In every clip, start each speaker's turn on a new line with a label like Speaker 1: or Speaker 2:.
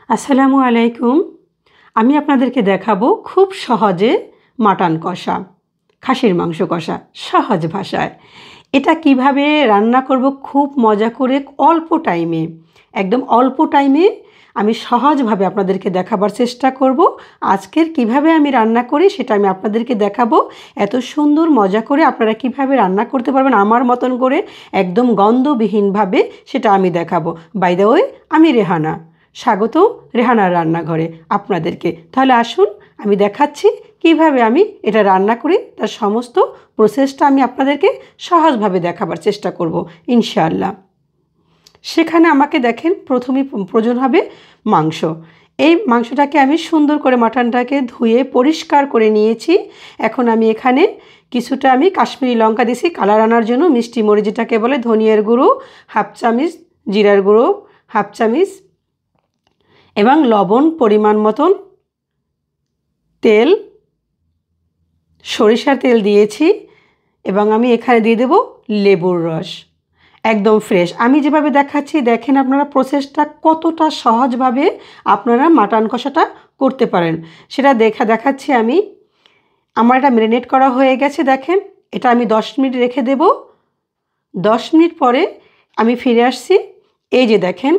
Speaker 1: আসসালামু আলাইকুম। আমি আপনাদেরকে দেখাবো খুব সহজে মাটন কষা, খাসির মাংস কষা সহজ ভাষায়। এটা কিভাবে রান্না করব খুব মজা করে অল্প টাইমে, একদম অল্প টাইমে আমি সহজভাবে আপনাদেরকে দেখাবার চেষ্টা করব। আজকের কিভাবে আমি রান্না করি সেটা আমি আপনাদেরকে দেখাবো। এত সুন্দর মজা করে আপনারা কিভাবে রান্না করতে পারবেন আমার মতন করে একদম গন্ধবিহীনভাবে সেটা আমি দেখাবো। বাই দ্য ওয়ে, আমি রেহানা। স্বাগত রেহানার রান্নাঘরে আপনাদেরকে। তাহলে আসুন আমি দেখাচ্ছি কিভাবে আমি এটা রান্না করি, তার সমস্ত প্রসেসটা আমি আপনাদেরকে সহজভাবে দেখাবার চেষ্টা করব ইনশাআল্লাহ। সেখানে আমাকে দেখেন প্রথমেই প্রয়োজন হবে মাংস। এই মাংসটাকে আমি সুন্দর করে মাটনটাকে ধুয়ে পরিষ্কার করে নিয়েছি। এখন আমি এখানে কিছুটা আমি কাশ্মীরি লঙ্কা দিয়েছি কালার আনার জন্য, মিষ্টি মরিচ যেটাকে বলে, ধনিয়ার গুঁড়ো হাফ চামচ, জিরার গুঁড়ো হাফ চামচ এবং লবণ পরিমাণ মতন, তেল, সরিষার তেল দিয়েছি এবং আমি এখানে দিয়ে দেব লেবুর রস, একদম ফ্রেশ। আমি যেভাবে দেখাচ্ছি দেখেন আপনারা প্রসেসটা কতটা সহজভাবে আপনারা মাটন কষাটা করতে পারেন সেটা দেখাচ্ছি আমি। আমার এটা ম্যারিনেট করা হয়ে গেছে। দেখেন এটা আমি 10 মিনিট রেখে দেব। 10 মিনিট পরে আমি ফিরে আসছি। এই যে দেখেন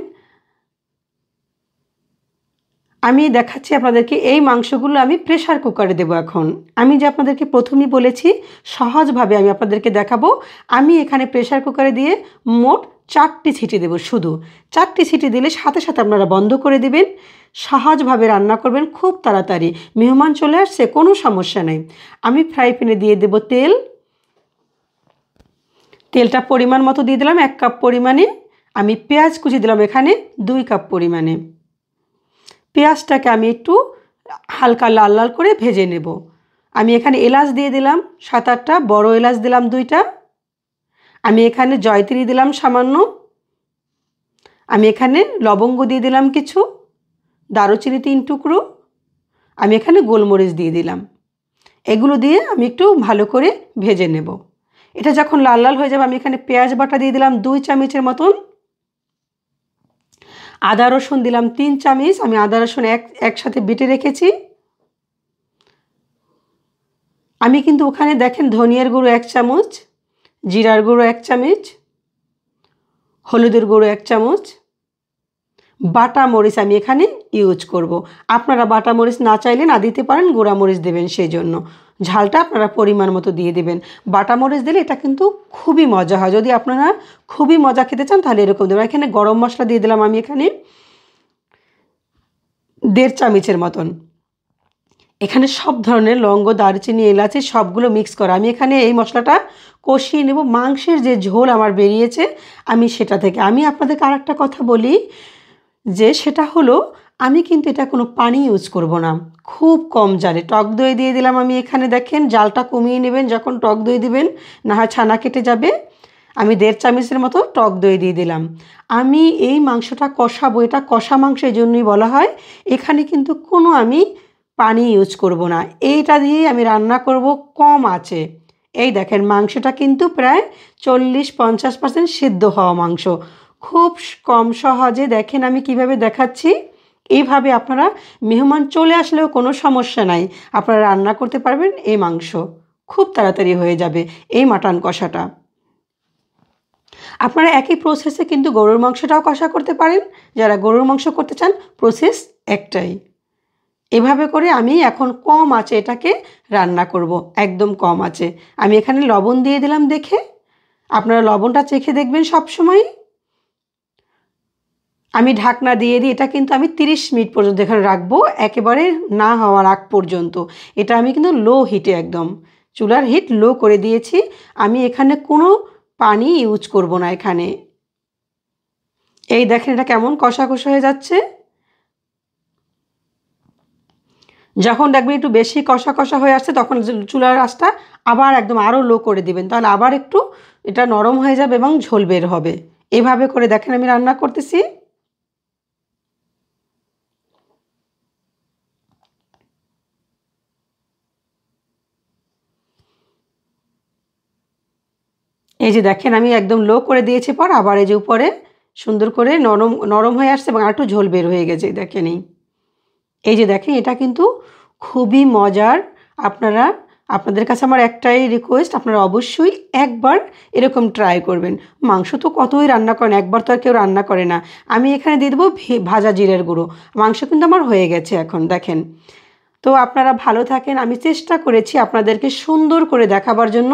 Speaker 1: আমি দেখাচ্ছি আপনাদেরকে এই মাংসগুলো আমি প্রেশার কুকারে দেবো। এখন আমি যে আপনাদেরকে প্রথমেই বলেছি সহজভাবে আমি আপনাদেরকে দেখাবো। আমি এখানে প্রেশার কুকারে দিয়ে মোট 4টি সিটি দেবো। শুধু 4টি সিটি দিলে সাথে সাথে আপনারা বন্ধ করে দিবেন। সহজভাবে রান্না করবেন, খুব তাড়াতাড়ি। মেহমান চলে আসছে, কোনো সমস্যা নেই। আমি ফ্রাই প্যানে দিয়ে দেবো তেল। তেলটা পরিমাণ মতো দিয়ে দিলাম 1 কাপ পরিমাণে। আমি পেঁয়াজ কুচি দিলাম এখানে 2 কাপ পরিমাণে। পেঁয়াজটাকে আমি একটু হালকা লাল লাল করে ভেজে নেব। আমি এখানে এলাচ দিয়ে দিলাম 7-8টা, বড় এলাচ দিলাম 2টা। আমি এখানে জয়ত্রী দিলাম সামান্য। আমি এখানে লবঙ্গ দিয়ে দিলাম কিছু, দারুচিনি 3 টুকরো। আমি এখানে গোলমরিচ দিয়ে দিলাম। এগুলো দিয়ে আমি একটু ভালো করে ভেজে নেব। এটা যখন লাল লাল হয়ে যাবে আমি এখানে পেঁয়াজ বাটা দিয়ে দিলাম 2 চামচের মতন। আদা রসুন দিলাম 3 চামচ। আমি আদা রসুন একসাথে বেটে রেখেছি। আমি কিন্তু ওখানে দেখেন ধনিয়ার গুঁড়ো 1 চামচ, জিরার গুঁড়ো 1 চামচ, হলুদের গুঁড়ো 1 চামচ, বাটা মরিচ আমি এখানে ইউজ করব। আপনারা বাটা মরিচ না চাইলে না দিতে পারেন, গুঁড়া মরিচ দেবেন, সেই জন্য ঝালটা আপনারা পরিমাণ মতো দিয়ে দেবেন। বাটা মরিচ দিলে এটা কিন্তু খুবই মজা হয়। যদি আপনারা খুবই মজা খেতে চান তাহলে এরকম দেবেন। এখানে গরম মশলা দিয়ে দিলাম আমি এখানে 1.5 চামচের মতন। এখানে সব ধরনের লবঙ্গ, দারচিনি, এলাচি সবগুলো মিক্স করা। আমি এখানে এই মশলাটা কষিয়ে নেব। মাংসের যে ঝোল আমার বেরিয়েছে আমি সেটা থেকে আমি আপনাদেরকে আরেকটা কথা বলি, যে সেটা হলো আমি কিন্তু এটা কোনো পানি ইউজ করব না। খুব কম জালে টক দই দিয়ে দিলাম আমি এখানে। দেখেন জালটা কমিয়ে নেবেন যখন টক দই দিবেন, না হয় ছানা কেটে যাবে। আমি 1.5 চামচের মতো টক দই দিয়ে দিলাম। আমি এই মাংসটা কষাবো, এটা কষা মাংস এই জন্যই বলা হয়। এখানে কিন্তু কোনো আমি পানি ইউজ করব না। এইটা দিয়েই আমি রান্না করব কম আঁচে। এই দেখেন মাংসটা কিন্তু প্রায় 40-50% সিদ্ধ হওয়া মাংস। খুব কম সহজে দেখেন আমি কিভাবে দেখাচ্ছি। এইভাবে আপনারা মেহমান চলে আসলেও কোনো সমস্যা নাই, আপনারা রান্না করতে পারবেন এই মাংস। খুব তাড়াতাড়ি হয়ে যাবে এই মাটন কষাটা। আপনারা একই প্রসেসে কিন্তু গরুর মাংসটাও কষা করতে পারেন। যারা গরুর মাংস করতে চান প্রসেস একটাই। এভাবে করে আমি এখন কম আঁচে এটাকে রান্না করব, একদম কম আঁচে। আমি এখানে লবণ দিয়ে দিলাম দেখে। আপনারা লবণটা চেখে দেখবেন সব সময়। আমি ঢাকনা দিয়ে দিই। এটা কিন্তু আমি 30 মিনিট পর্যন্ত এখানে রাখবো, একেবারে না হওয়ার আগ পর্যন্ত। এটা আমি কিন্তু লো হিটে, একদম চুলার হিট লো করে দিয়েছি। আমি এখানে কোনো পানি ইউজ করব না এখানে। এই দেখেন এটা কেমন কষা কষা হয়ে যাচ্ছে। যখন দেখবেন একটু বেশি কষা কষা হয়ে আসছে তখন চুলার আঁচটা আবার একদম আরও লো করে দিবেন, তাহলে আবার একটু এটা নরম হয়ে যাবে এবং ঝোল বের হবে। এভাবে করে দেখেন আমি রান্না করতেছি। এই যে দেখেন আমি একদম লো করে দিয়েছি, পর আবার এই যে উপরে সুন্দর করে নরম নরম হয়ে আসছে এবং আরেকটু ঝোল বের হয়ে গেছে, দেখেন এই যে দেখেন, এটা কিন্তু খুবই মজার। আপনাদের কাছে আমার একটাই রিকোয়েস্ট, আপনারা অবশ্যই একবার এরকম ট্রাই করবেন। মাংস তো কতই রান্না করেন, একবার তো আর কেউ রান্না করে না। আমি এখানে দিয়ে দেবো ভাজা জিরের গুঁড়ো। মাংস কিন্তু আমার হয়ে গেছে এখন, দেখেন। তো আপনারা ভালো থাকেন। আমি চেষ্টা করেছি আপনাদেরকে সুন্দর করে দেখাবার জন্য।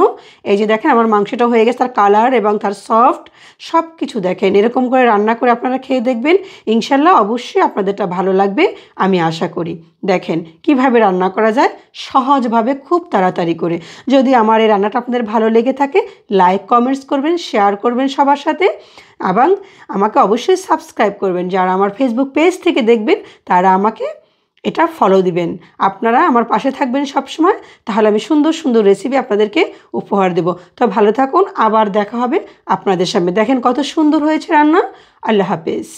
Speaker 1: এই যে দেখেন আমার মাংসটা হয়ে গেছে, তার কালার এবং তার সফট সব কিছু দেখেন। এরকম করে রান্না করে আপনারা খেয়ে দেখবেন, ইনশাল্লাহ অবশ্যই আপনাদেরটা ভালো লাগবে আমি আশা করি। দেখেন কিভাবে রান্না করা যায় সহজভাবে, খুব তাড়াতাড়ি করে। যদি আমার এই রান্নাটা আপনাদের ভালো লেগে থাকে, লাইক কমেন্টস করবেন, শেয়ার করবেন সবার সাথে, এবং আমাকে অবশ্যই সাবস্ক্রাইব করবেন। যারা আমার ফেসবুক পেজ থেকে দেখবেন তারা আমাকে এটা ফলো দিবেন। আপনারা আমার পাশে থাকবেন সব সময়, তাহলে আমি সুন্দর সুন্দর রেসিপি আপনাদেরকে উপহার দেব। তো ভালো থাকুন, আবার দেখা হবে আপনাদের সামনে। দেখেন কত সুন্দর হয়েছে রান্না। আল্লাহ হাফেজ।